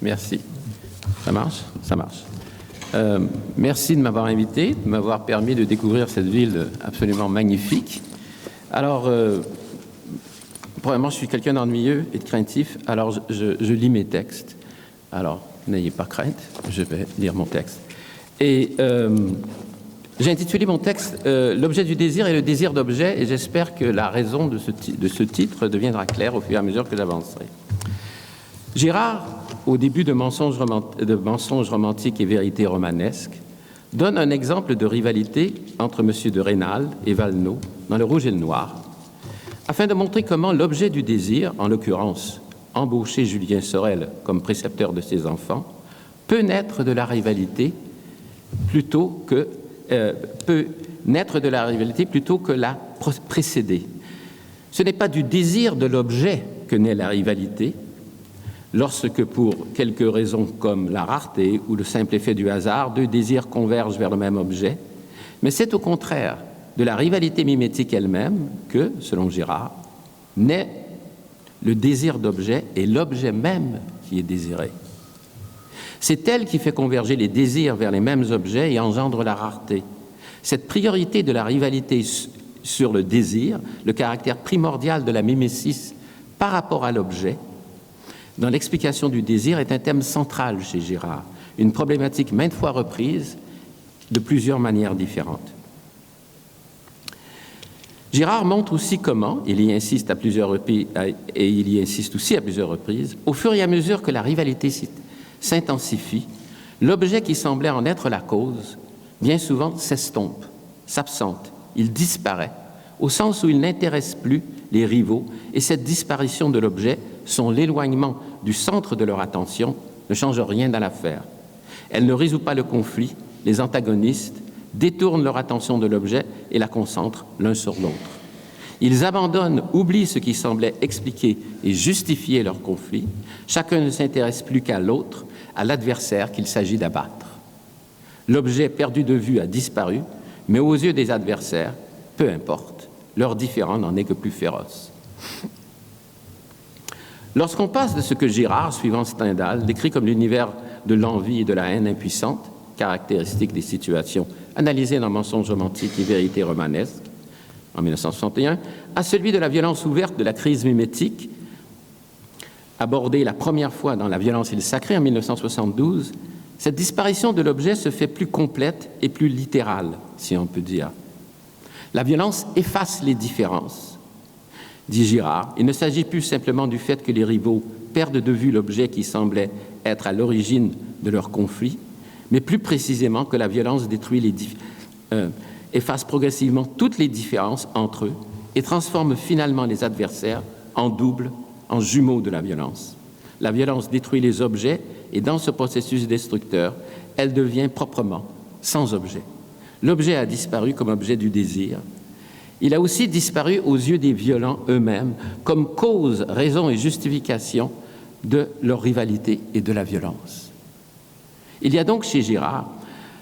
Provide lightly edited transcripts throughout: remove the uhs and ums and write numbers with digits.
Merci. Ça marche? Ça marche. Merci de m'avoir invité, de m'avoir permis de découvrir cette ville absolument magnifique. Alors, premièrement, je suis quelqu'un d'ennuyeux et de craintif, alors je lis mes textes. Alors, n'ayez pas crainte, je vais lire mon texte. Et j'ai intitulé mon texte « L'objet du désir et le désir d'objet » et j'espère que la raison de ce titre deviendra claire au fur et à mesure que j'avancerai. Girard, au début de Mensonges romantiques et vérités romanesques, donne un exemple de rivalité entre M. de Rênal et Valenod dans Le Rouge et le Noir, afin de montrer comment l'objet du désir, en l'occurrence embaucher Julien Sorel comme précepteur de ses enfants, peut naître de la rivalité plutôt que la précéder. Ce n'est pas du désir de l'objet que naît la rivalité, lorsque pour quelques raisons comme la rareté ou le simple effet du hasard, deux désirs convergent vers le même objet, mais c'est au contraire de la rivalité mimétique elle-même que, selon Girard, naît le désir d'objet et l'objet même qui est désiré. C'est elle qui fait converger les désirs vers les mêmes objets et engendre la rareté. Cette priorité de la rivalité sur le désir, le caractère primordial de la mimésis par rapport à l'objet, dans l'explication du désir est un thème central chez Girard, une problématique maintes fois reprise de plusieurs manières différentes. Girard montre aussi comment, il y insiste à plusieurs reprises, et il y insiste aussi à plusieurs reprises, au fur et à mesure que la rivalité s'intensifie, l'objet qui semblait en être la cause, bien souvent s'estompe, s'absente, il disparaît, au sens où il n'intéresse plus les rivaux, et cette disparition de l'objet, son l'éloignement du centre de leur attention, ne change rien dans l'affaire. Elle ne résout pas le conflit, les antagonistes détournent leur attention de l'objet et la concentrent l'un sur l'autre. Ils abandonnent, oublient ce qui semblait expliquer et justifier leur conflit. Chacun ne s'intéresse plus qu'à l'autre, à l'adversaire qu'il s'agit d'abattre. L'objet perdu de vue a disparu, mais aux yeux des adversaires, peu importe, leur différend n'en est que plus féroce. Lorsqu'on passe de ce que Girard, suivant Stendhal, décrit comme l'univers de l'envie et de la haine impuissante, caractéristique des situations analysées dans Mensonges romantiques et vérités romanesques, en 1961, à celui de la violence ouverte de la crise mimétique, abordée la première fois dans La violence et le sacré en 1972, cette disparition de l'objet se fait plus complète et plus littérale, si on peut dire. La violence efface les différences, dit Girard. Il ne s'agit plus simplement du fait que les rivaux perdent de vue l'objet qui semblait être à l'origine de leur conflit, mais plus précisément que la violence détruit efface progressivement toutes les différences entre eux et transforme finalement les adversaires en double, en jumeaux de la violence. La violence détruit les objets et dans ce processus destructeur, elle devient proprement sans objet. L'objet a disparu comme objet du désir. Il a aussi disparu aux yeux des violents eux-mêmes comme cause, raison et justification de leur rivalité et de la violence. Il y a donc chez Girard,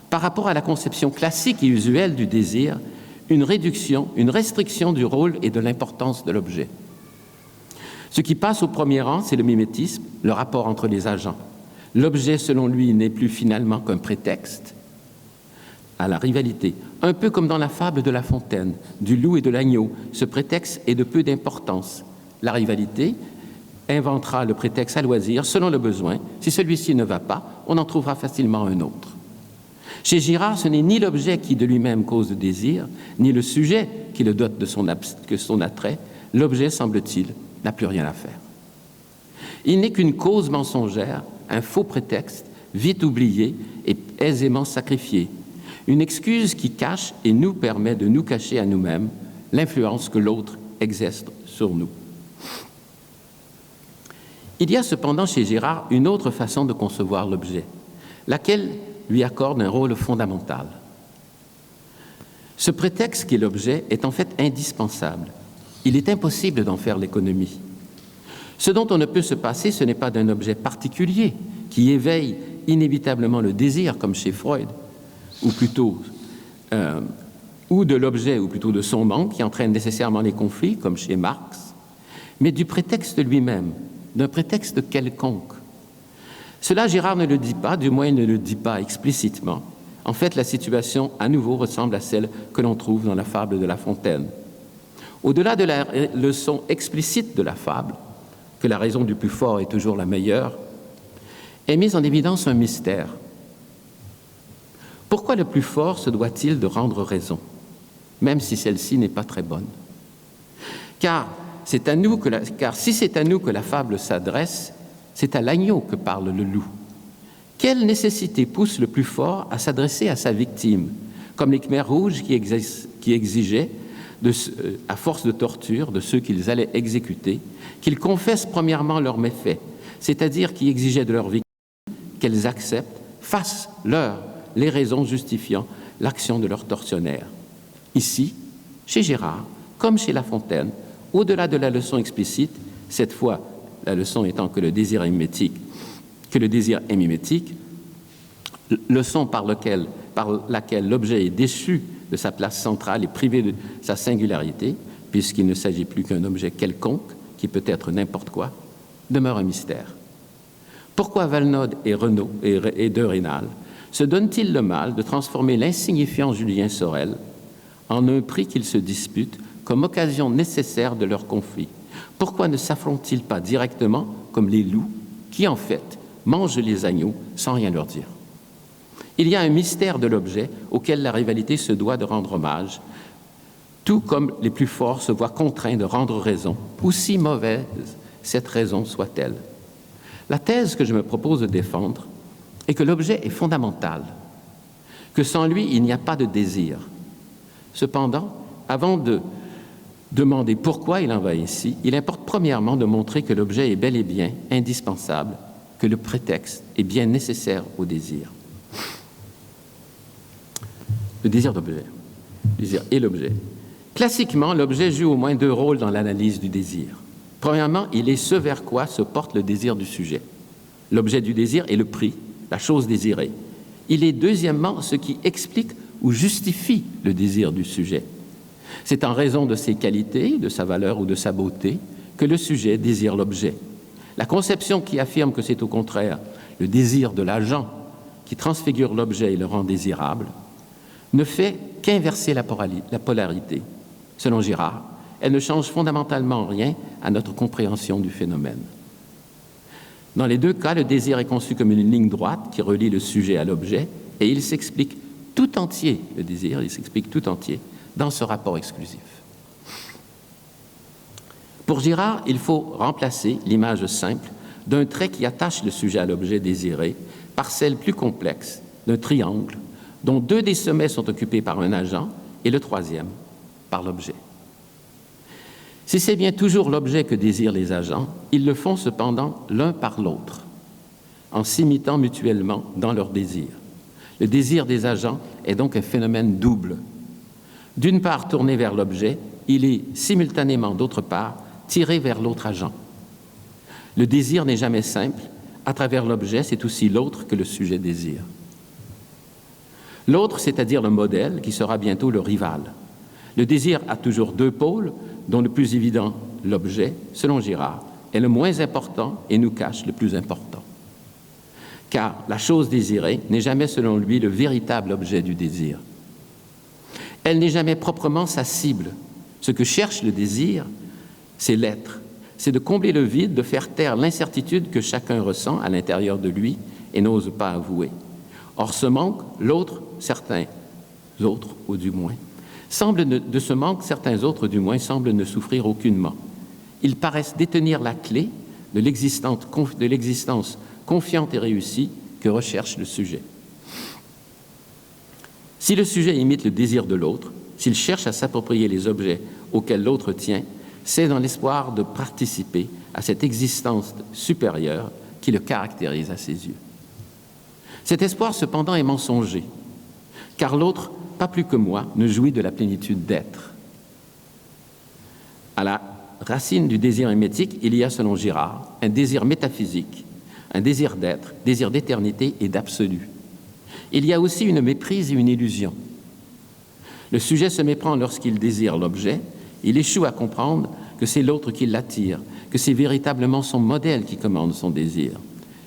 par rapport à la conception classique et usuelle du désir, une restriction du rôle et de l'importance de l'objet. Ce qui passe au premier rang, c'est le mimétisme, le rapport entre les agents. L'objet, selon lui, n'est plus finalement qu'un prétexte à la rivalité, un peu comme dans la fable de La Fontaine, du loup et de l'agneau. Ce prétexte est de peu d'importance. La rivalité inventera le prétexte à loisir, selon le besoin. Si celui-ci ne va pas, on en trouvera facilement un autre. Chez Girard, ce n'est ni l'objet qui de lui-même cause le désir, ni le sujet qui le dote de son attrait. L'objet, semble-t-il, n'a plus rien à faire. Il n'est qu'une cause mensongère, un faux prétexte, vite oublié et aisément sacrifié. Une excuse qui cache et nous permet de nous cacher à nous-mêmes l'influence que l'autre exerce sur nous. Il y a cependant chez Girard une autre façon de concevoir l'objet, laquelle lui accorde un rôle fondamental. Ce prétexte qu'est l'objet est en fait indispensable. Il est impossible d'en faire l'économie. Ce dont on ne peut se passer, ce n'est pas d'un objet particulier qui éveille inévitablement le désir, comme chez Freud, ou de l'objet, ou plutôt de son manque, qui entraîne nécessairement les conflits, comme chez Marx, mais du prétexte lui-même, d'un prétexte quelconque. Cela, Girard ne le dit pas, du moins il ne le dit pas explicitement. En fait, la situation, à nouveau, ressemble à celle que l'on trouve dans la fable de La Fontaine. Au-delà de la leçon explicite de la fable, que la raison du plus fort est toujours la meilleure, est mise en évidence un mystère. Pourquoi le plus fort se doit-il de rendre raison, même si celle-ci n'est pas très bonne? Car si c'est à nous que la fable s'adresse, c'est à l'agneau que parle le loup. Quelle nécessité pousse le plus fort à s'adresser à sa victime, comme les Khmers rouges qui exigeaient, à force de torture de ceux qu'ils allaient exécuter, qu'ils confessent premièrement leurs méfaits, c'est-à-dire qui exigeaient de leurs victimes qu'elles acceptent, fassent les raisons justifiant l'action de leurs tortionnaires. Ici, chez Girard, comme chez La Fontaine, au-delà de la leçon explicite, cette fois la leçon étant que le désir est mimétique, leçon par laquelle l'objet est déchu de sa place centrale et privé de sa singularité, puisqu'il ne s'agit plus qu'un objet quelconque, qui peut être n'importe quoi, demeure un mystère. Pourquoi Valenod et de Rênal se donnent-ils le mal de transformer l'insignifiant Julien Sorel en un prix qu'ils se disputent comme occasion nécessaire de leur conflit? Pourquoi ne s'affrontent-ils pas directement comme les loups qui, en fait, mangent les agneaux sans rien leur dire? Il y a un mystère de l'objet auquel la rivalité se doit de rendre hommage, tout comme les plus forts se voient contraints de rendre raison, aussi mauvaise cette raison soit-elle. La thèse que je me propose de défendre est que l'objet est fondamental, que sans lui, il n'y a pas de désir. Cependant, avant de demander pourquoi il en va ainsi, il importe premièrement de montrer que l'objet est bel et bien indispensable, que le prétexte est bien nécessaire au désir. Le désir d'objet, le désir et l'objet. Classiquement, l'objet joue au moins deux rôles dans l'analyse du désir. Premièrement, il est ce vers quoi se porte le désir du sujet. L'objet du désir est le prix, la chose désirée. Il est deuxièmement ce qui explique ou justifie le désir du sujet. C'est en raison de ses qualités, de sa valeur ou de sa beauté que le sujet désire l'objet. La conception qui affirme que c'est au contraire le désir de l'agent qui transfigure l'objet et le rend désirable ne fait qu'inverser la polarité. Selon Girard, elle ne change fondamentalement rien à notre compréhension du phénomène. Dans les deux cas, le désir est conçu comme une ligne droite qui relie le sujet à l'objet et il s'explique tout entier, le désir, il s'explique tout entier dans ce rapport exclusif. Pour Girard, il faut remplacer l'image simple d'un trait qui attache le sujet à l'objet désiré par celle plus complexe d'un triangle dont deux des sommets sont occupés par un agent et le troisième par l'objet. Si c'est bien toujours l'objet que désirent les agents, ils le font cependant l'un par l'autre, en s'imitant mutuellement dans leur désir. Le désir des agents est donc un phénomène double. D'une part tourné vers l'objet, il est simultanément, d'autre part, tiré vers l'autre agent. Le désir n'est jamais simple. À travers l'objet, c'est aussi l'autre que le sujet désire. L'autre, c'est-à-dire le modèle, qui sera bientôt le rival. Le désir a toujours deux pôles, dont le plus évident, l'objet, selon Girard, est le moins important et nous cache le plus important. Car la chose désirée n'est jamais, selon lui, le véritable objet du désir. Elle n'est jamais proprement sa cible. Ce que cherche le désir, c'est l'être. C'est de combler le vide, de faire taire l'incertitude que chacun ressent à l'intérieur de lui et n'ose pas avouer. Or, ce manque, certains autres, ou du moins, de ce manque, certains autres, du moins, semblent ne souffrir aucunement. Ils paraissent détenir la clé de l'existence confiante et réussie que recherche le sujet. Si le sujet imite le désir de l'autre, s'il cherche à s'approprier les objets auxquels l'autre tient, c'est dans l'espoir de participer à cette existence supérieure qui le caractérise à ses yeux. Cet espoir, cependant, est mensonger, car l'autre, pas plus que moi, ne jouit de la plénitude d'être. À la racine du désir émétique, il y a, selon Girard, un désir métaphysique, un désir d'être, désir d'éternité et d'absolu. Il y a aussi une méprise et une illusion. Le sujet se méprend lorsqu'il désire l'objet, il échoue à comprendre que c'est l'autre qui l'attire, que c'est véritablement son modèle qui commande son désir.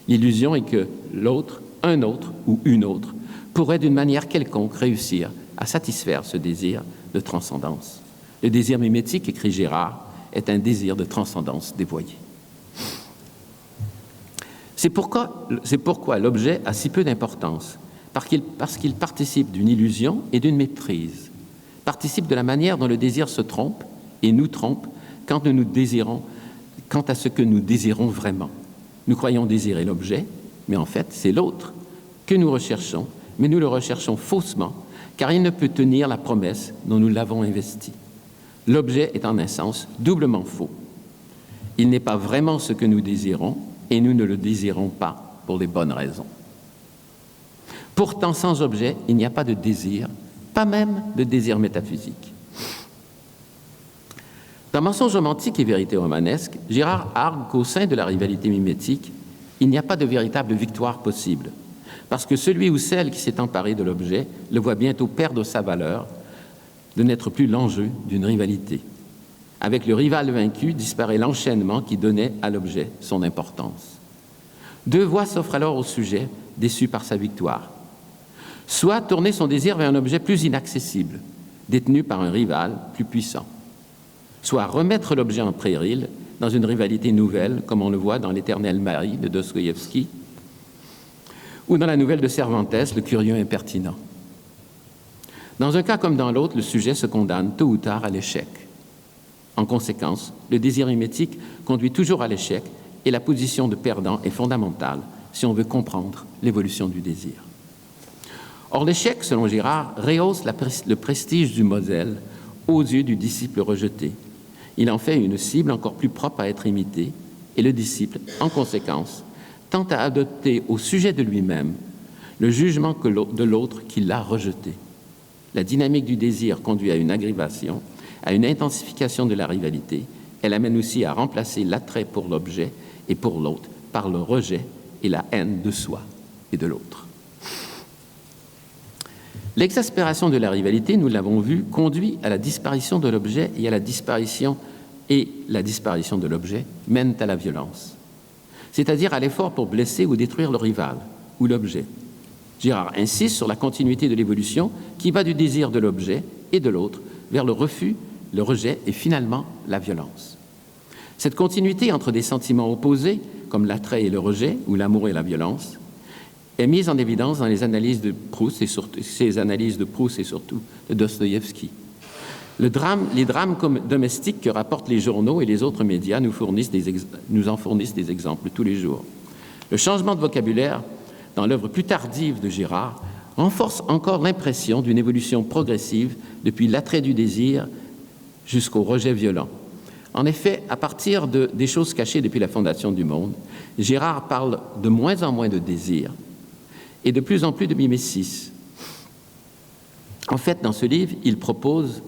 L'illusion est que l'autre, un autre ou une autre, pourrait d'une manière quelconque réussir à satisfaire ce désir de transcendance. Le désir mimétique, écrit Girard, est un désir de transcendance dévoyé. C'est pourquoi l'objet a si peu d'importance, parce qu'il participe d'une illusion et d'une méprise, participe de la manière dont le désir se trompe et nous trompe quant à ce que nous désirons vraiment. Nous croyons désirer l'objet, mais en fait, c'est l'autre que nous recherchons, mais nous le recherchons faussement, car il ne peut tenir la promesse dont nous l'avons investi. L'objet est en un sens doublement faux. Il n'est pas vraiment ce que nous désirons, et nous ne le désirons pas pour les bonnes raisons. Pourtant, sans objet, il n'y a pas de désir, pas même de désir métaphysique. Dans Mensonge romantique et vérité romanesque, Girard argue qu'au sein de la rivalité mimétique, il n'y a pas de véritable victoire possible, parce que celui ou celle qui s'est emparé de l'objet le voit bientôt perdre sa valeur, de n'être plus l'enjeu d'une rivalité. Avec le rival vaincu disparaît l'enchaînement qui donnait à l'objet son importance. Deux voies s'offrent alors au sujet, déçu par sa victoire. Soit tourner son désir vers un objet plus inaccessible, détenu par un rival plus puissant. Soit remettre l'objet en péril dans une rivalité nouvelle, comme on le voit dans L'Éternel Mari de Dostoïevski, ou dans la nouvelle de Cervantes, Le curieux impertinent. Dans un cas comme dans l'autre, le sujet se condamne tôt ou tard à l'échec. En conséquence, le désir mimétique conduit toujours à l'échec et la position de perdant est fondamentale si on veut comprendre l'évolution du désir. Or, l'échec, selon Girard, rehausse le prestige du modèle aux yeux du disciple rejeté. Il en fait une cible encore plus propre à être imitée et le disciple, en conséquence, tente à adopter au sujet de lui-même le jugement de l'autre qui l'a rejeté. La dynamique du désir conduit à une aggravation, à une intensification de la rivalité. Elle amène aussi à remplacer l'attrait pour l'objet et pour l'autre par le rejet et la haine de soi et de l'autre. L'exaspération de la rivalité, nous l'avons vu, conduit à la disparition de l'objet et la disparition de l'objet mène à la violence, c'est-à-dire à l'effort pour blesser ou détruire le rival ou l'objet. Girard insiste sur la continuité de l'évolution qui va du désir de l'objet et de l'autre vers le refus, le rejet et finalement la violence. Cette continuité entre des sentiments opposés, comme l'attrait et le rejet, ou l'amour et la violence, est mise en évidence dans les analyses de Proust et surtout de Dostoïevski. Les drames domestiques que rapportent les journaux et les autres médias nous en fournissent des exemples tous les jours. Le changement de vocabulaire dans l'œuvre plus tardive de Girard renforce encore l'impression d'une évolution progressive depuis l'attrait du désir jusqu'au rejet violent. En effet, à partir des choses cachées depuis la fondation du monde, Girard parle de moins en moins de désir et de plus en plus de mimésis. En fait, dans ce livre, il propose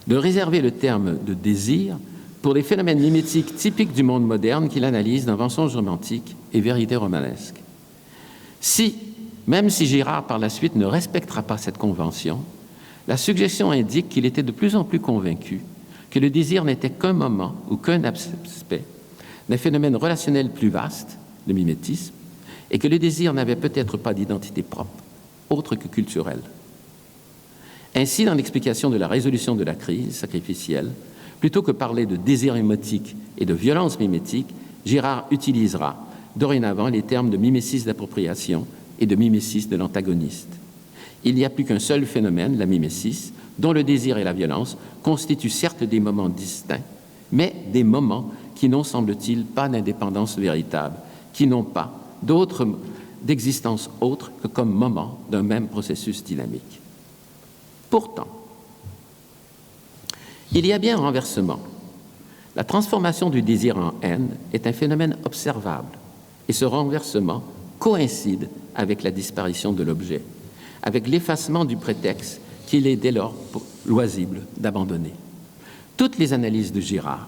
de réserver le terme de désir pour les phénomènes mimétiques typiques du monde moderne qu'il analyse dans Mensonge romantique et vérité romanesque. Même si Girard par la suite ne respectera pas cette convention, la suggestion indique qu'il était de plus en plus convaincu que le désir n'était qu'un moment ou qu'un aspect d'un phénomène relationnel plus vaste, le mimétisme, et que le désir n'avait peut-être pas d'identité propre, autre que culturelle. Ainsi, dans l'explication de la résolution de la crise sacrificielle, plutôt que parler de désir émotique et de violence mimétique, Girard utilisera dorénavant les termes de mimésis d'appropriation et de mimésis de l'antagoniste. Il n'y a plus qu'un seul phénomène, la mimésis, dont le désir et la violence constituent certes des moments distincts, mais des moments qui n'ont, semble-t-il, pas d'indépendance véritable, qui n'ont pas d'existence autre que comme moment d'un même processus dynamique. Pourtant, il y a bien un renversement. La transformation du désir en haine est un phénomène observable, et ce renversement coïncide avec la disparition de l'objet, avec l'effacement du prétexte qu'il est dès lors loisible d'abandonner. Toutes les analyses de Girard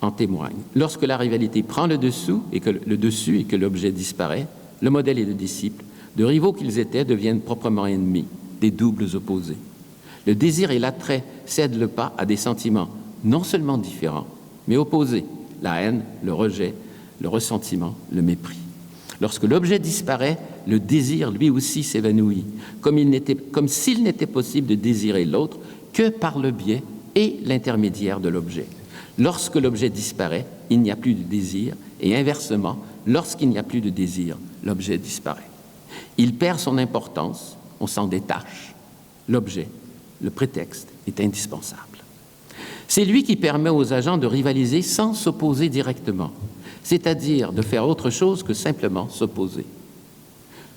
en témoignent. Lorsque la rivalité prend le dessus et que l'objet disparaît, le modèle et le disciple, de rivaux qu'ils étaient, deviennent proprement ennemis, des doubles opposés. Le désir et l'attrait cèdent le pas à des sentiments non seulement différents, mais opposés, la haine, le rejet, le ressentiment, le mépris. Lorsque l'objet disparaît, le désir, lui aussi, s'évanouit, comme s'il n'était possible de désirer l'autre que par le biais et l'intermédiaire de l'objet. Lorsque l'objet disparaît, il n'y a plus de désir, et inversement, lorsqu'il n'y a plus de désir, l'objet disparaît. Il perd son importance, on s'en détache. L'objet, le prétexte, est indispensable. C'est lui qui permet aux agents de rivaliser sans s'opposer directement, c'est-à-dire de faire autre chose que simplement s'opposer.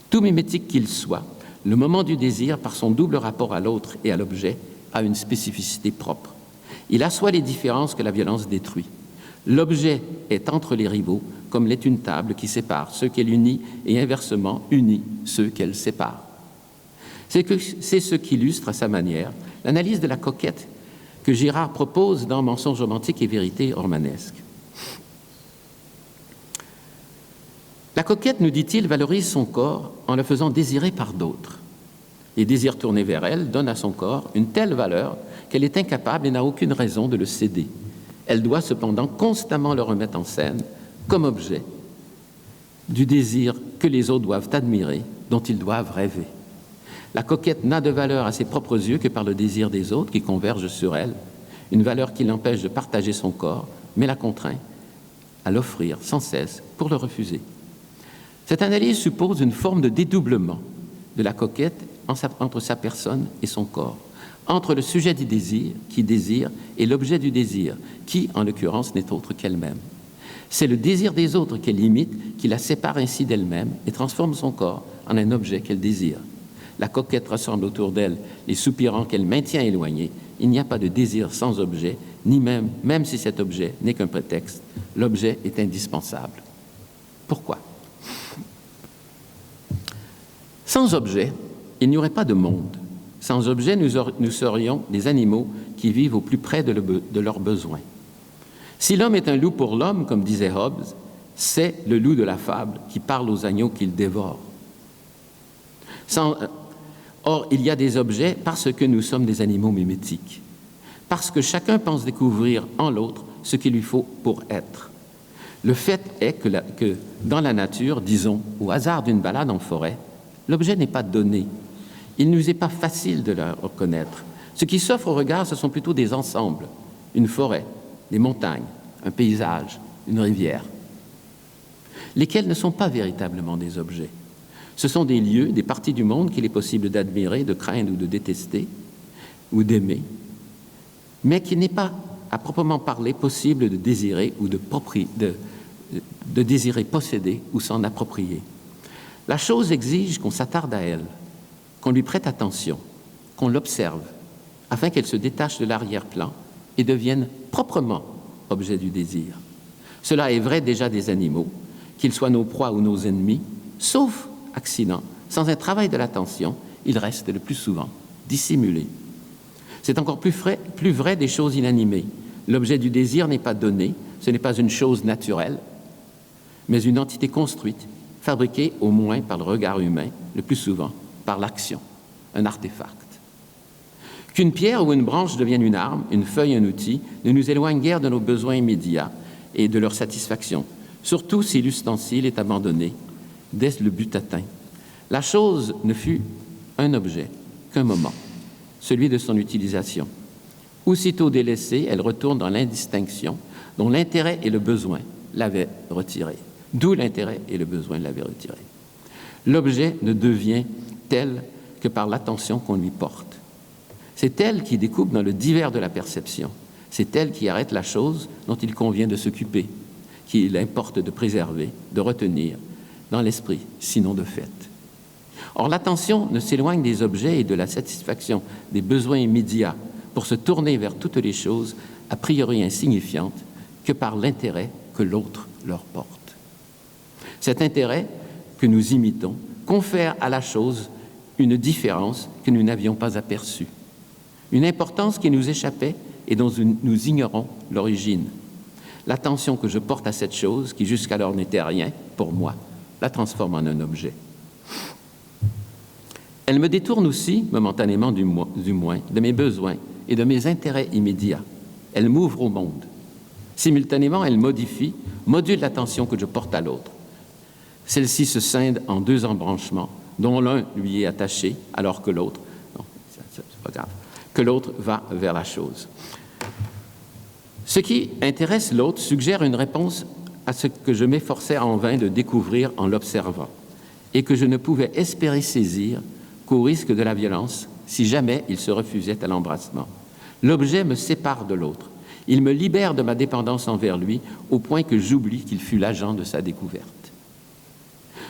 Tout mimétique qu'il soit, le moment du désir, par son double rapport à l'autre et à l'objet, a une spécificité propre. Il assoit les différences que la violence détruit. L'objet est entre les rivaux, comme l'est une table qui sépare ceux qu'elle unit et inversement unit ceux qu'elle sépare. C'est ce qu'illustre à sa manière l'analyse de la coquette que Girard propose dans Mensonges romantiques et vérité romanesque. La coquette, nous dit-il, valorise son corps en le faisant désirer par d'autres. Les désirs tournés vers elle donnent à son corps une telle valeur qu'elle est incapable et n'a aucune raison de le céder. Elle doit cependant constamment le remettre en scène comme objet du désir que les autres doivent admirer, dont ils doivent rêver. La coquette n'a de valeur à ses propres yeux que par le désir des autres qui convergent sur elle, une valeur qui l'empêche de partager son corps, mais la contraint à l'offrir sans cesse pour le refuser. Cette analyse suppose une forme de dédoublement de la coquette entre sa personne et son corps, entre le sujet du désir, qui désire, et l'objet du désir, qui, en l'occurrence, n'est autre qu'elle-même. C'est le désir des autres qu'elle imite, qui la sépare ainsi d'elle-même et transforme son corps en un objet qu'elle désire. La coquette rassemble autour d'elle les soupirants qu'elle maintient éloignés. Il n'y a pas de désir sans objet, ni même si cet objet n'est qu'un prétexte. L'objet est indispensable. Pourquoi? Sans objet, il n'y aurait pas de monde. Sans objet, nous serions des animaux qui vivent au plus près de leurs besoins. Si l'homme est un loup pour l'homme, comme disait Hobbes, c'est le loup de la fable qui parle aux agneaux qu'il dévore. Or, il y a des objets parce que nous sommes des animaux mimétiques, parce que chacun pense découvrir en l'autre ce qu'il lui faut pour être. Le fait est que dans la nature, disons, au hasard d'une balade en forêt, l'objet n'est pas donné. Il ne nous est pas facile de le reconnaître. Ce qui s'offre au regard, ce sont plutôt des ensembles, une forêt, des montagnes, un paysage, une rivière, lesquels ne sont pas véritablement des objets. Ce sont des lieux, des parties du monde qu'il est possible d'admirer, de craindre ou de détester, ou d'aimer, mais qu'il n'est pas, à proprement parler, possible de désirer ou de désirer posséder ou s'en approprier. La chose exige qu'on s'attarde à elle, qu'on lui prête attention, qu'on l'observe, afin qu'elle se détache de l'arrière-plan et devienne proprement objet du désir. Cela est vrai déjà des animaux, qu'ils soient nos proies ou nos ennemis, sauf accident, sans un travail de l'attention, ils restent le plus souvent dissimulés. C'est encore plus vrai des choses inanimées. L'objet du désir n'est pas donné, ce n'est pas une chose naturelle, mais une entité construite, fabriquée au moins par le regard humain, le plus souvent par l'action, un artefact. Qu'une pierre ou une branche devienne une arme, une feuille, un outil, ne nous éloigne guère de nos besoins immédiats et de leur satisfaction, surtout si l'ustensile est abandonné dès le but atteint. La chose ne fut un objet qu'un moment, celui de son utilisation. Aussitôt délaissée, elle retourne dans l'indistinction dont l'intérêt et le besoin l'avaient retirée. D'où l'intérêt et le besoin l'avaient retirée. L'objet ne devient tel que par l'attention qu'on lui porte. C'est elle qui découpe dans le divers de la perception. C'est elle qui arrête la chose dont il convient de s'occuper, qu'il importe de préserver, de retenir dans l'esprit, sinon de fait. Or, l'attention ne s'éloigne des objets et de la satisfaction des besoins immédiats pour se tourner vers toutes les choses a priori insignifiantes que par l'intérêt que l'autre leur porte. Cet intérêt que nous imitons confère à la chose une différence que nous n'avions pas aperçue, une importance qui nous échappait et dont nous ignorons l'origine. L'attention que je porte à cette chose, qui jusqu'alors n'était rien pour moi, la transforme en un objet. Elle me détourne aussi, momentanément du moins, de mes besoins et de mes intérêts immédiats. Elle m'ouvre au monde. Simultanément, elle modifie module l'attention que je porte à l'autre. Celle-ci se scinde en deux embranchements, dont l'un lui est attaché, alors que l'autre, non, c'est pas grave, que l'autre va vers la chose. Ce qui intéresse l'autre suggère une réponse à ce que je m'efforçais en vain de découvrir en l'observant, et que je ne pouvais espérer saisir qu'au risque de la violence si jamais il se refusait à l'embrassement. L'objet me sépare de l'autre. Il me libère de ma dépendance envers lui au point que j'oublie qu'il fut l'agent de sa découverte.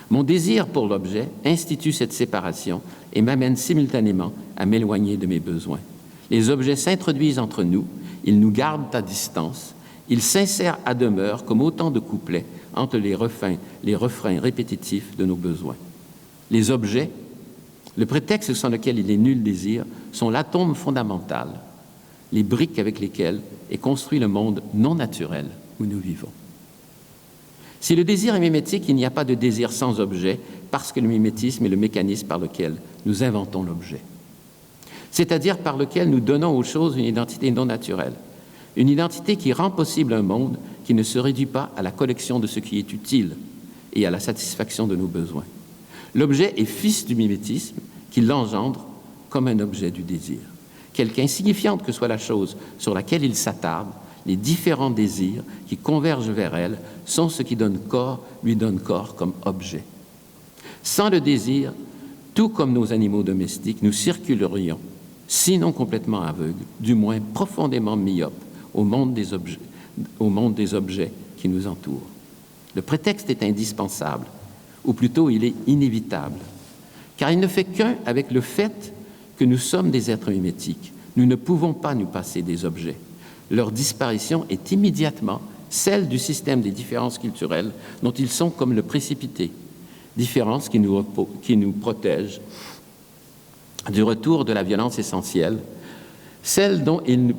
Mon désir pour l'objet institue cette séparation et m'amène simultanément à m'éloigner de mes besoins. Les objets s'introduisent entre nous, ils nous gardent à distance, ils s'insèrent à demeure comme autant de couplets entre les refrains répétitifs de nos besoins. Les objets, le prétexte sans lequel il est nul désir, sont l'atome fondamental, les briques avec lesquelles est construit le monde non naturel où nous vivons. Si le désir est mimétique, il n'y a pas de désir sans objet, parce que le mimétisme est le mécanisme par lequel nous inventons l'objet, c'est-à-dire par lequel nous donnons aux choses une identité non naturelle, une identité qui rend possible un monde qui ne se réduit pas à la collection de ce qui est utile et à la satisfaction de nos besoins. L'objet est fils du mimétisme qui l'engendre comme un objet du désir. Quelque insignifiante que soit la chose sur laquelle il s'attarde, les différents désirs qui convergent vers elle sont ce qui lui donne corps comme objet. Sans le désir, tout comme nos animaux domestiques, nous circulerions, sinon complètement aveugles, du moins profondément myopes, au monde des objets qui nous entourent. Le prétexte est indispensable, ou plutôt il est inévitable, car il ne fait qu'un avec le fait que nous sommes des êtres mimétiques. Nous ne pouvons pas nous passer des objets. Leur disparition est immédiatement celle du système des différences culturelles dont ils sont comme le précipité, différences qui nous protègent du retour de la violence essentielle, celle dont il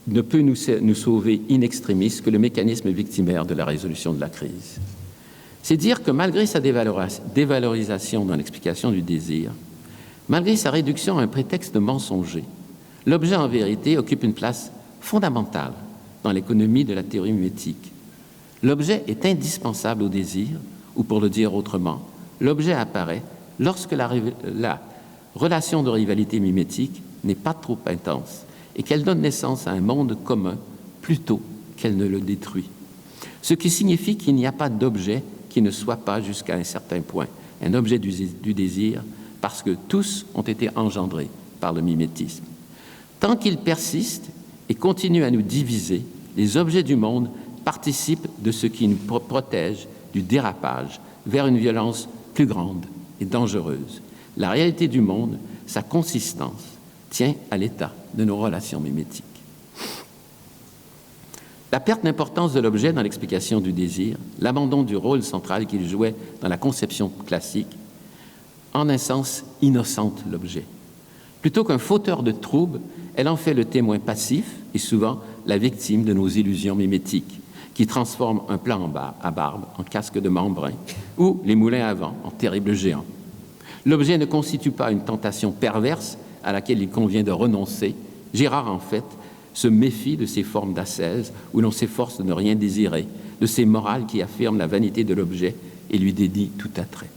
ne peut nous sauver in extremis que le mécanisme victimaire de la résolution de la crise. C'est dire que malgré sa dévalorisation dans l'explication du désir, malgré sa réduction à un prétexte mensonger, l'objet en vérité occupe une place fondamentale dans l'économie de la théorie mimétique. L'objet est indispensable au désir, ou pour le dire autrement, l'objet apparaît lorsque la relation de rivalité mimétique n'est pas trop intense et qu'elle donne naissance à un monde commun plutôt qu'elle ne le détruit. Ce qui signifie qu'il n'y a pas d'objet qui ne soit pas, jusqu'à un certain point, un objet du désir, parce que tous ont été engendrés par le mimétisme. Tant qu'il persiste et continue à nous diviser, les objets du monde participent de ce qui nous protège du dérapage vers une violence plus grande et dangereuse. La réalité du monde, sa consistance, tient à l'état de nos relations mimétiques. La perte d'importance de l'objet dans l'explication du désir, l'abandon du rôle central qu'il jouait dans la conception classique, en un sens innocente l'objet. Plutôt qu'un fauteur de troubles, elle en fait le témoin passif et souvent la victime de nos illusions mimétiques, qui transforment un plat à barbe en casque de membrin ou les moulins à vent en terribles géants. L'objet ne constitue pas une tentation perverse à laquelle il convient de renoncer. Girard, en fait, se méfie de ces formes d'ascèse où l'on s'efforce de ne rien désirer, de ces morales qui affirment la vanité de l'objet et lui dédient tout attrait.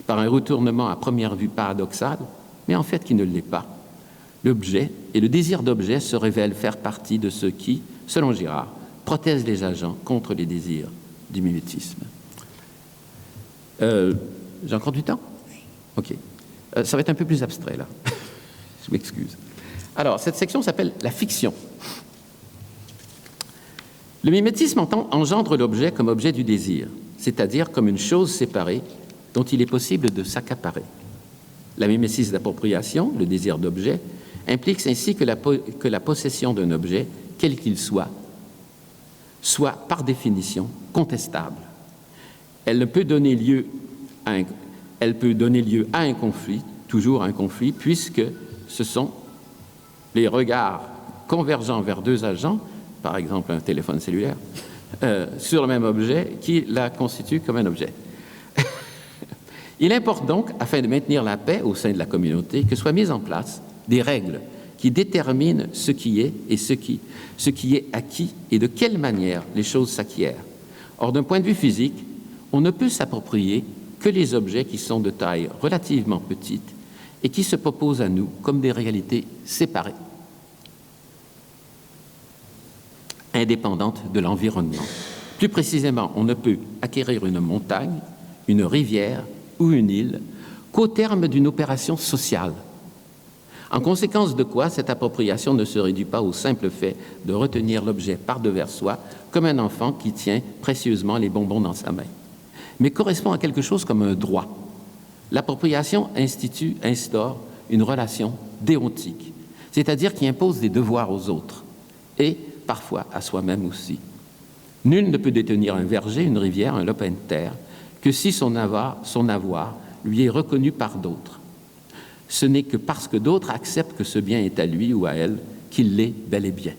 Par un retournement à première vue paradoxal, mais en fait qui ne l'est pas, l'objet et le désir d'objet se révèlent faire partie de ceux qui, selon Girard, protègent les agents contre les désirs du mimétisme. J'ai encore du temps? OK. Ça va être un peu plus abstrait, là. Je m'excuse. Alors, cette section s'appelle « La fiction ». Le mimétisme engendre l'objet comme objet du désir, c'est-à-dire comme une chose séparée dont il est possible de s'accaparer. La mimésis d'appropriation, le désir d'objet, implique ainsi que la possession d'un objet, quel qu'il soit par définition contestable. Elle peut donner lieu à un conflit, toujours un conflit, puisque ce sont les regards convergents vers deux agents, par exemple un téléphone cellulaire, sur le même objet, qui la constituent comme un objet. Il importe donc, afin de maintenir la paix au sein de la communauté, que soient mises en place des règles qui déterminent ce qui est et ce qui est acquis et de quelle manière les choses s'acquièrent. Or, d'un point de vue physique, on ne peut s'approprier que les objets qui sont de taille relativement petite et qui se proposent à nous comme des réalités séparées, indépendantes de l'environnement. Plus précisément, on ne peut acquérir une montagne, une rivière ou une île qu'au terme d'une opération sociale. En conséquence de quoi, cette appropriation ne se réduit pas au simple fait de retenir l'objet par-devers soi, comme un enfant qui tient précieusement les bonbons dans sa main, mais correspond à quelque chose comme un droit. L'appropriation instaure une relation déontique, c'est-à-dire qui impose des devoirs aux autres, et parfois à soi-même aussi. Nul ne peut détenir un verger, une rivière, un lopin de terre, que si son avoir lui est reconnu par d'autres. Ce n'est que parce que d'autres acceptent que ce bien est à lui ou à elle qu'il l'est bel et bien.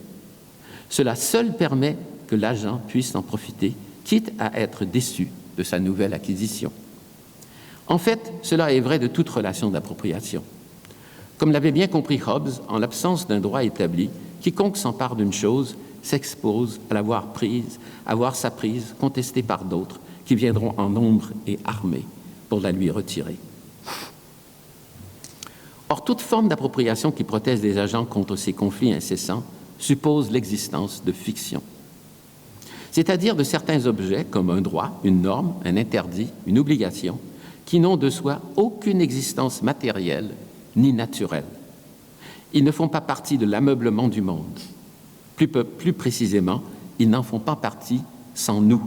Cela seul permet que l'agent puisse en profiter, quitte à être déçu de sa nouvelle acquisition. En fait, cela est vrai de toute relation d'appropriation. Comme l'avait bien compris Hobbes, en l'absence d'un droit établi, quiconque s'empare d'une chose s'expose à l'avoir prise, à voir sa prise contestée par d'autres qui viendront en nombre et armés pour la lui retirer. Or, toute forme d'appropriation qui protège les agents contre ces conflits incessants suppose l'existence de fictions, c'est-à-dire de certains objets comme un droit, une norme, un interdit, une obligation, qui n'ont de soi aucune existence matérielle ni naturelle. Ils ne font pas partie de l'ameublement du monde. Plus précisément, ils n'en font pas partie sans nous.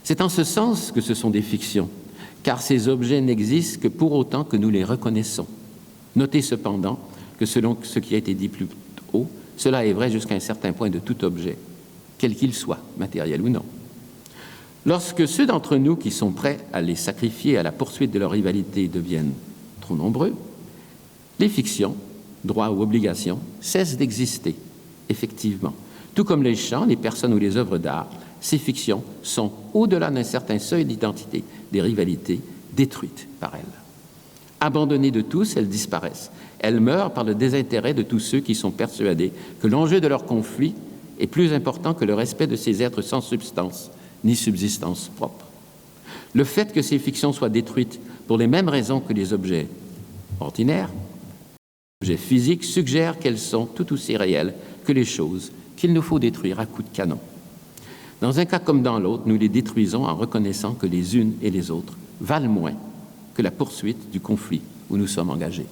C'est en ce sens que ce sont des fictions, car ces objets n'existent que pour autant que nous les reconnaissons. Notez cependant que selon ce qui a été dit plus haut, cela est vrai jusqu'à un certain point de tout objet, quel qu'il soit, matériel ou non. Lorsque ceux d'entre nous qui sont prêts à les sacrifier à la poursuite de leur rivalité deviennent trop nombreux, les fictions, droits ou obligations, cessent d'exister, effectivement. Tout comme les chants, les personnes ou les œuvres d'art, ces fictions sont, au-delà d'un certain seuil d'identité, des rivalités détruites par elles. Abandonnées de tous, elles disparaissent. Elles meurent par le désintérêt de tous ceux qui sont persuadés que l'enjeu de leur conflit est plus important que le respect de ces êtres sans substance ni subsistance propre. Le fait que ces fictions soient détruites pour les mêmes raisons que les objets ordinaires, les objets physiques, suggère qu'elles sont tout aussi réelles que les choses qu'il nous faut détruire à coups de canon. Dans un cas comme dans l'autre, nous les détruisons en reconnaissant que les unes et les autres valent moins que la poursuite du conflit où nous sommes engagés.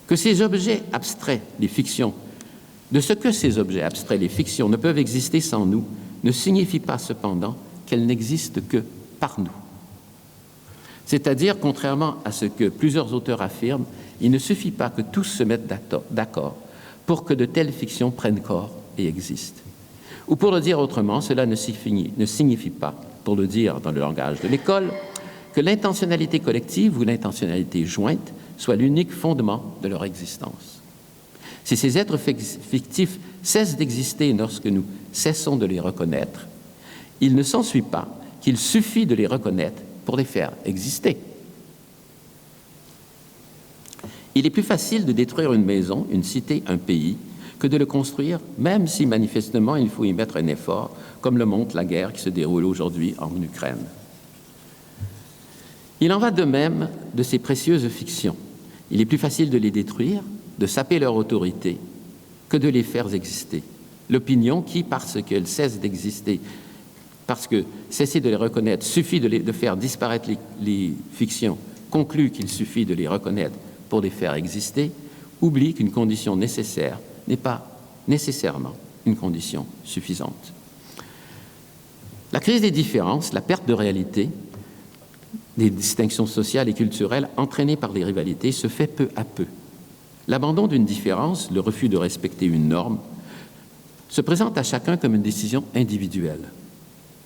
Que ces objets abstraits, les fictions, de ce que ces objets abstraits, les fictions, ne peuvent exister sans nous, ne signifie pas cependant qu'elles n'existent que par nous. C'est-à-dire, contrairement à ce que plusieurs auteurs affirment, il ne suffit pas que tous se mettent d'accord pour que de telles fictions prennent corps et existent. Ou pour le dire autrement, cela ne signifie pas, pour le dire dans le langage de l'école, que l'intentionnalité collective ou l'intentionnalité jointe soit l'unique fondement de leur existence. Si ces êtres fictifs cessent d'exister lorsque nous cessons de les reconnaître, il ne s'ensuit pas qu'il suffit de les reconnaître pour les faire exister. Il est plus facile de détruire une maison, une cité, un pays, que de le construire, même si manifestement il faut y mettre un effort, comme le montre la guerre qui se déroule aujourd'hui en Ukraine. Il en va de même de ces précieuses fictions. Il est plus facile de les détruire, de saper leur autorité, que de les faire exister. L'opinion qui, parce qu'elles cessent d'exister, parce que cesser de les reconnaître suffit de faire disparaître les fictions, conclut qu'il suffit de les reconnaître pour les faire exister, oublie qu'une condition nécessaire n'est pas nécessairement une condition suffisante. La crise des différences, la perte de réalité, des distinctions sociales et culturelles entraînées par les rivalités se fait peu à peu. L'abandon d'une différence, le refus de respecter une norme, se présente à chacun comme une décision individuelle.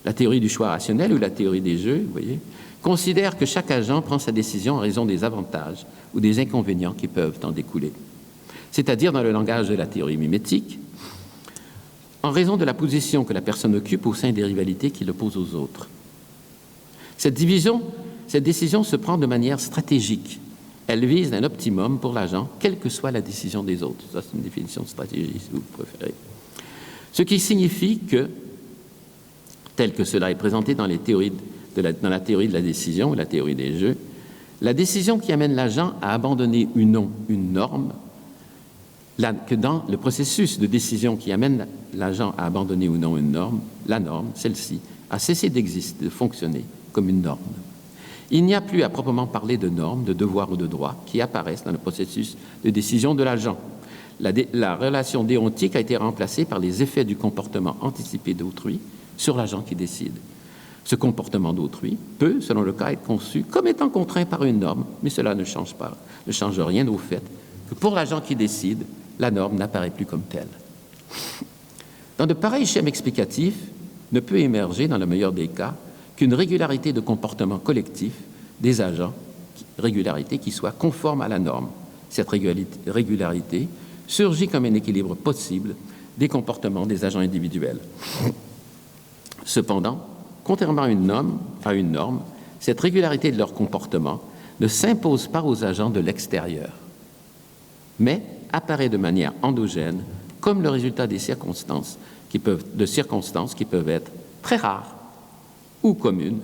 La théorie du choix rationnel ou la théorie des jeux, vous voyez, considère que chaque agent prend sa décision en raison des avantages ou des inconvénients qui peuvent en découler. C'est-à-dire, dans le langage de la théorie mimétique, en raison de la position que la personne occupe au sein des rivalités qui l'opposent aux autres. Cette décision se prend de manière stratégique. Elle vise un optimum pour l'agent, quelle que soit la décision des autres. Ça, c'est une définition de stratégie, si vous préférez. Ce qui signifie que tel que cela est présenté dans, dans la théorie de la décision, la théorie des jeux, la décision qui amène l'agent à abandonner ou non une norme, que dans le processus de décision qui amène l'agent à abandonner ou non une norme, la norme, celle-ci, a cessé d'exister, de fonctionner comme une norme. Il n'y a plus à proprement parler de normes, de devoirs ou de droits qui apparaissent dans le processus de décision de l'agent. La relation déontique a été remplacée par les effets du comportement anticipé d'autrui sur l'agent qui décide. Ce comportement d'autrui peut, selon le cas, être conçu comme étant contraint par une norme, mais cela ne change rien au fait que pour l'agent qui décide, la norme n'apparaît plus comme telle. Dans de pareils schèmes explicatifs, ne peut émerger, dans le meilleur des cas, qu'une régularité de comportement collectif des agents, régularité qui soit conforme à la norme. Cette régularité surgit comme un équilibre possible des comportements des agents individuels. Cependant, contrairement à une norme, cette régularité de leur comportement ne s'impose pas aux agents de l'extérieur, mais apparaît de manière endogène comme le résultat des circonstances qui peuvent être très rares ou communes.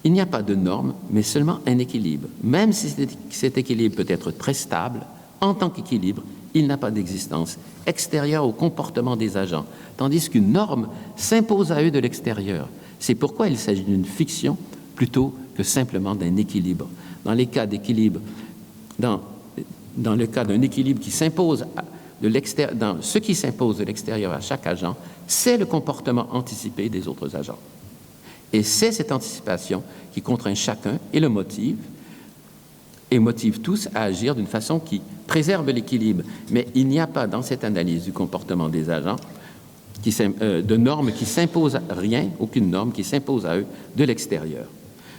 Il n'y a pas de norme, mais seulement un équilibre. Même si cet équilibre peut être très stable, en tant qu'équilibre, il n'a pas d'existence extérieure au comportement des agents, tandis qu'une norme s'impose à eux de l'extérieur. C'est pourquoi il s'agit d'une fiction plutôt que simplement d'un équilibre. Dans le cas d'un équilibre qui s'impose ce qui s'impose de l'extérieur à chaque agent, c'est le comportement anticipé des autres agents. Et c'est cette anticipation qui contraint chacun et le motive tous à agir d'une façon qui préserve l'équilibre. Mais il n'y a pas dans cette analyse du comportement des agents de normes qui s'imposent à rien, aucune norme qui s'impose à eux de l'extérieur,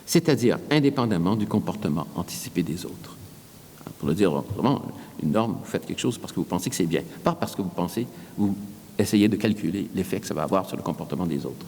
c'est-à-dire indépendamment du comportement anticipé des autres. Pour le dire vraiment, une norme, vous faites quelque chose parce que vous pensez que c'est bien, pas parce que vous essayez de calculer l'effet que ça va avoir sur le comportement des autres.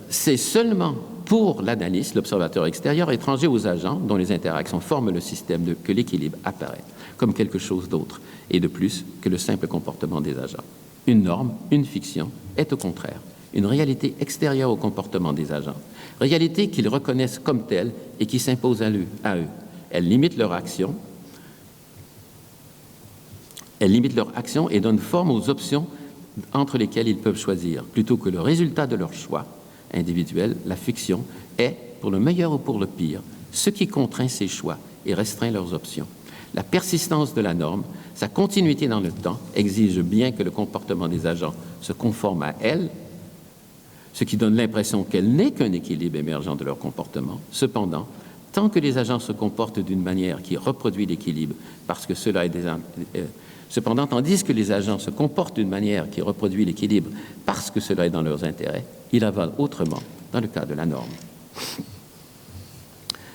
C'est seulement pour l'analyste, l'observateur extérieur, étranger aux agents, dont les interactions forment le système, que l'équilibre apparaît comme quelque chose d'autre et de plus que le simple comportement des agents. Une norme, une fiction, est au contraire une réalité extérieure au comportement des agents, réalité qu'ils reconnaissent comme telle et qui s'impose à eux. Elle limite leur action et donne forme aux options entre lesquelles ils peuvent choisir. Plutôt que le résultat de leur choix individuel, la fiction est, pour le meilleur ou pour le pire, ce qui contraint ces choix et restreint leurs options. La persistance de la norme, sa continuité dans le temps, exige bien que le comportement des agents se conforme à elle, ce qui donne l'impression qu'elle n'est qu'un équilibre émergent de leur comportement. Cependant, tant que les agents se comportent d'une manière qui reproduit l'équilibre, tandis que les agents se comportent d'une manière qui reproduit l'équilibre parce que cela est dans leurs intérêts, il en va autrement dans le cas de la norme.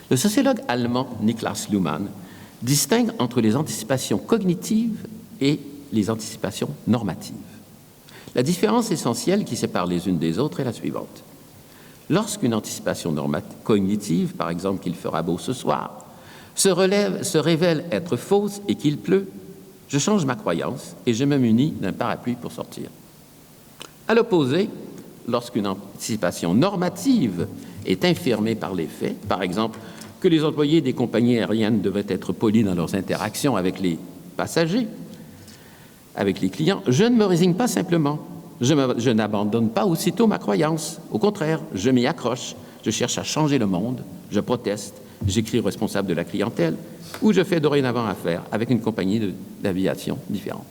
Le sociologue allemand Niklas Luhmann distingue entre les anticipations cognitives et les anticipations normatives. La différence essentielle qui sépare les unes des autres est la suivante. Lorsqu'une anticipation cognitive, par exemple qu'il fera beau ce soir, se révèle être fausse et qu'il pleut, je change ma croyance et je me munis d'un parapluie pour sortir. À l'opposé, lorsqu'une anticipation normative est infirmée par les faits, par exemple que les employés des compagnies aériennes devaient être polis dans leurs interactions avec les passagers, avec les clients, je ne me résigne pas simplement. Je n'abandonne pas aussitôt ma croyance. Au contraire, je m'y accroche. Je cherche à changer le monde. Je proteste. J'écris au responsable de la clientèle ou je fais dorénavant affaire avec une compagnie d'aviation différente.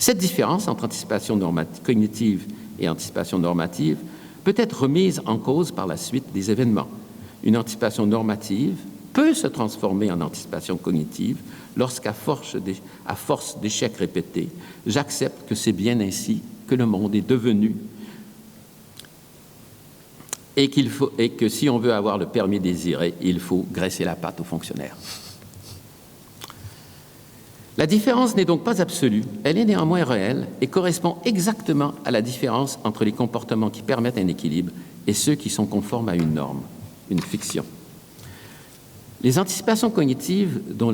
Cette différence entre anticipation cognitive et anticipation normative peut être remise en cause par la suite des événements. Une anticipation normative peut se transformer en anticipation cognitive lorsqu'à force d'échecs répétés, j'accepte que c'est bien ainsi que le monde est devenu et que si on veut avoir le permis désiré, il faut graisser la patte aux fonctionnaires. La différence n'est donc pas absolue, elle est néanmoins réelle et correspond exactement à la différence entre les comportements qui permettent un équilibre et ceux qui sont conformes à une norme, une fiction. Les anticipations cognitives dont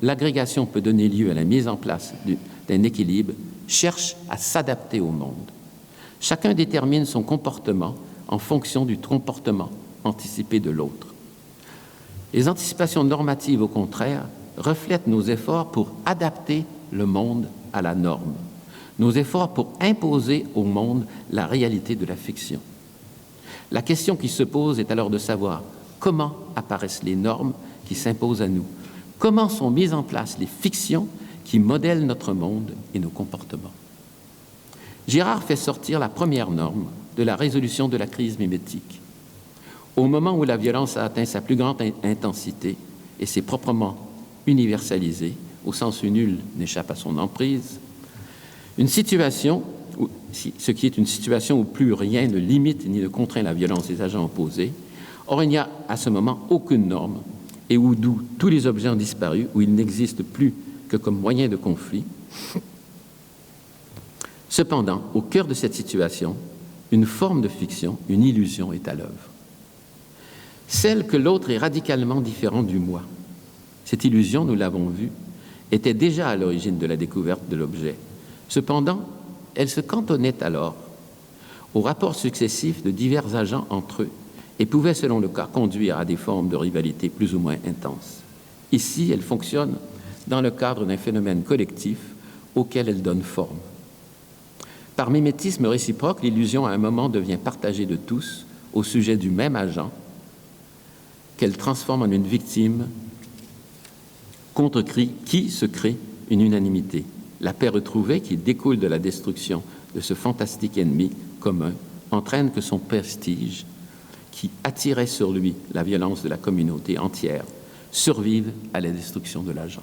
l'agrégation peut donner lieu à la mise en place d'un équilibre, cherche à s'adapter au monde. Chacun détermine son comportement en fonction du comportement anticipé de l'autre. Les anticipations normatives, au contraire, reflètent nos efforts pour adapter le monde à la norme, nos efforts pour imposer au monde la réalité de la fiction. La question qui se pose est alors de savoir comment apparaissent les normes qui s'imposent à nous, comment sont mises en place les fictions qui modèlent notre monde et nos comportements. Girard fait sortir la première norme de la résolution de la crise mimétique. Au moment où la violence a atteint sa plus grande intensité et s'est proprement universalisée, au sens où nul n'échappe à son emprise, ce qui est une situation où plus rien ne limite ni ne contraint la violence des agents opposés, or il n'y a à ce moment aucune norme et où d'où tous les objets ont disparu, où ils n'existent plus que comme moyen de conflit. Cependant, au cœur de cette situation, une forme de fiction, une illusion est à l'œuvre. Celle que l'autre est radicalement différent du moi. Cette illusion, nous l'avons vu, était déjà à l'origine de la découverte de l'objet. Cependant, elle se cantonnait alors aux rapports successifs de divers agents entre eux et pouvait, selon le cas, conduire à des formes de rivalité plus ou moins intenses. Ici, elle fonctionne dans le cadre d'un phénomène collectif auquel elle donne forme. Par mimétisme réciproque, l'illusion à un moment devient partagée de tous au sujet du même agent qu'elle transforme en une victime contre qui se crée une unanimité. La paix retrouvée qui découle de la destruction de ce fantastique ennemi commun entraîne que son prestige, qui attirait sur lui la violence de la communauté entière, survive à la destruction de l'agent.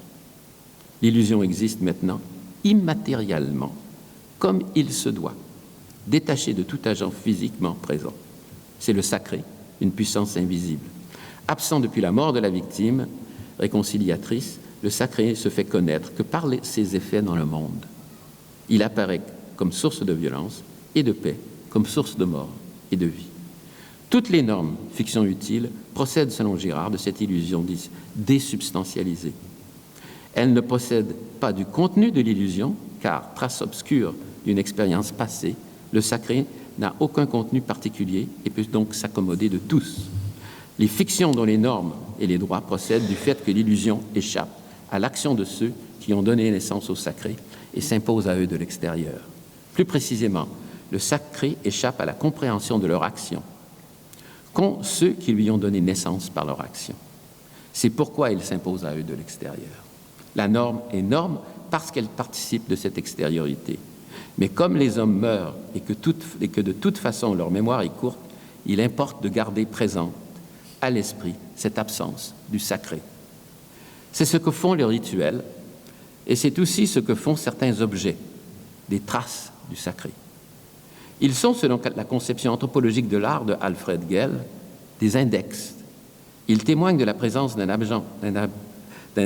L'illusion existe maintenant immatériellement, comme il se doit, détaché de tout agent physiquement présent. C'est le sacré, une puissance invisible. Absent depuis la mort de la victime réconciliatrice, le sacré se fait connaître que par ses effets dans le monde. Il apparaît comme source de violence et de paix, comme source de mort et de vie. Toutes les normes, fiction utile, procèdent, selon Girard, de cette illusion désubstantialisée. Elles ne possèdent pas du contenu de l'illusion, car, trace obscure d'une expérience passée, le sacré n'a aucun contenu particulier et peut donc s'accommoder de tous. Les fictions dont les normes et les droits procèdent du fait que l'illusion échappe à l'action de ceux qui ont donné naissance au sacré et s'impose à eux de l'extérieur. Plus précisément, le sacré échappe à la compréhension de leur action qu'ont ceux qui lui ont donné naissance par leur action. C'est pourquoi il s'impose à eux de l'extérieur. La norme est norme parce qu'elle participe de cette extériorité. Mais comme les hommes meurent et que de toute façon leur mémoire est courte, il importe de garder présente à l'esprit cette absence du sacré. C'est ce que font les rituels et c'est aussi ce que font certains objets, des traces du sacré. Ils sont, selon la conception anthropologique de l'art de Alfred Gell, des index. Ils témoignent de la présence d'un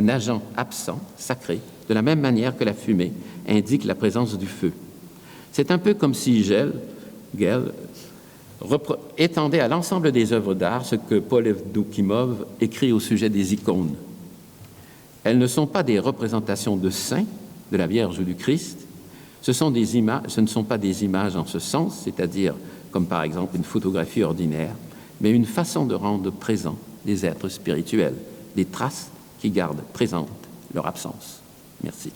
agent absent, sacré, de la même manière que la fumée indique la présence du feu. C'est un peu comme si Gell étendait à l'ensemble des œuvres d'art ce que Paul Evdokimov écrit au sujet des icônes. Elles ne sont pas des représentations de saints, de la Vierge ou du Christ. Ce ne sont pas des images en ce sens, c'est-à-dire comme par exemple une photographie ordinaire, mais une façon de rendre présents des êtres spirituels, des traces qui gardent présente leur absence. Merci.